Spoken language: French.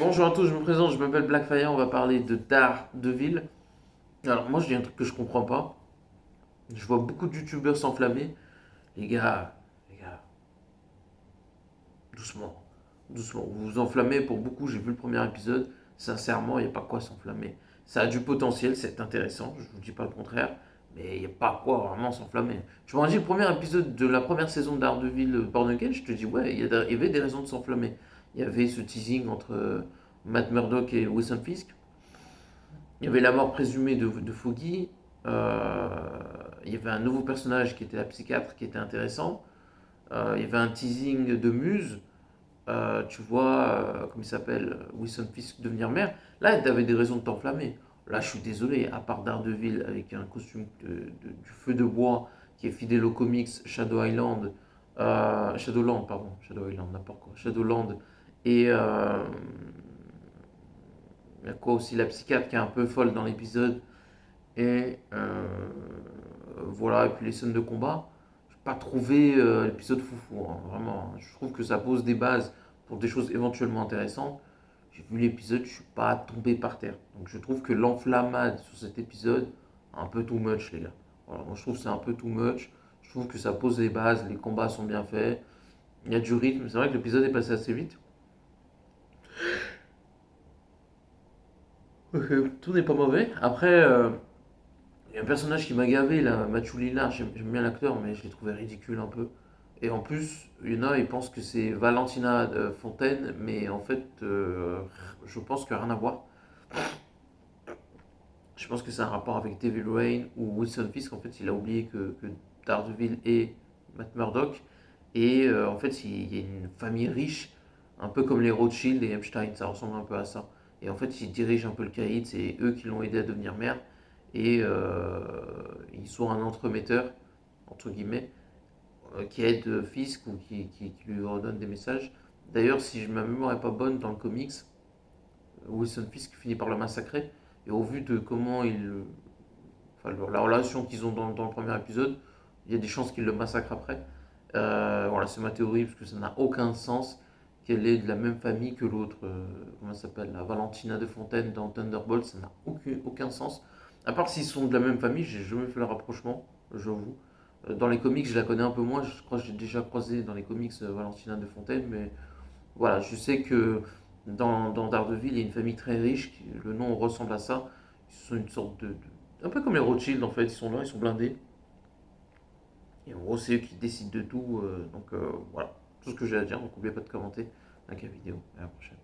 Bonjour à tous, je me présente, je m'appelle Blackfire, on va parler de Daredevil. Alors moi je dis un truc que je comprends pas. Je vois beaucoup de youtubeurs s'enflammer. Les gars, doucement, doucement. Vous vous enflammez pour beaucoup, j'ai vu le premier épisode. Sincèrement, il n'y a pas quoi s'enflammer. Ça a du potentiel, c'est intéressant, je vous dis pas le contraire. Mais il n'y a pas quoi vraiment s'enflammer. Tu m'as dit le premier épisode de la première saison de Daredevil Born Again, je te dis ouais, il y avait des raisons de s'enflammer. Il y avait ce teasing entre Matt Murdock et Wilson Fisk. Il y avait la mort présumée de Foggy. Euh, il y avait un nouveau personnage qui était la psychiatre qui était intéressant. Il y avait un teasing de Muse. Tu vois, comment il s'appelle, Wilson Fisk devenir mère. Là, tu avais des raisons de t'enflammer. Là, je suis désolé, à part Daredevil avec un costume du feu de bois qui est fidèle aux comics Shadowland, pardon, Shadow Island, n'importe quoi, Shadowland, et il y a quoi aussi, la psychiatre qui est un peu folle dans l'épisode. Et voilà, et puis les scènes de combat, je n'ai pas trouvé l'épisode foufou, hein, vraiment. Je trouve que ça pose des bases pour des choses éventuellement intéressantes. J'ai vu l'épisode, je suis pas tombé par terre. Donc je trouve que l'enflammade sur cet épisode, un peu too much, les gars. Voilà, moi je trouve que c'est un peu too much. Je trouve que ça pose des bases, les combats sont bien faits. Il y a du rythme. C'est vrai que l'épisode est passé assez vite. Tout n'est pas mauvais. Après, il y a un personnage qui m'a gavé, là, Mathieu Lillard, j'aime bien l'acteur, mais je l'ai trouvé ridicule un peu. Et en plus, il y en a, ils pensent que c'est Valentina Fontaine, mais en fait, je pense que rien à voir. Je pense que c'est un rapport avec Devil Rain ou Wilson Fisk. En fait, il a oublié que Daredevil est Matt Murdock. Et en fait, il y a une famille riche, un peu comme les Rothschild et Epstein, ça ressemble un peu à ça. Et en fait, ils dirigent un peu le caïd, c'est eux qui l'ont aidé à devenir maire. Et ils sont un entremetteur, entre guillemets, qui aide Fisk ou qui lui redonne des messages. D'ailleurs, si ma mémoire n'est pas bonne, dans le comics, Wilson Fisk finit par le massacrer. Et au vu de comment enfin, la relation qu'ils ont dans le premier épisode, il y a des chances qu'il le massacre après. Voilà, c'est ma théorie, parce que ça n'a aucun sens qu'elle est de la même famille que l'autre. Comment elle s'appelle, la Valentina de Fontaine dans Thunderbolt, ça n'a aucun sens. À part s'ils sont de la même famille, j'ai jamais fait le rapprochement, j'avoue. Dans les comics, je la connais un peu moins. Je crois que j'ai déjà croisé dans les comics Valentina de Fontaine, mais voilà, je sais que dans Daredevil, il y a une famille très riche, le nom ressemble à ça. Ils sont une sorte un peu comme les Rothschild en fait, ils sont là, ils sont blindés. Et en gros, c'est eux qui décident de tout. Donc voilà, tout ce que j'ai à dire. Donc n'oubliez pas de commenter, like la vidéo. Et à la prochaine.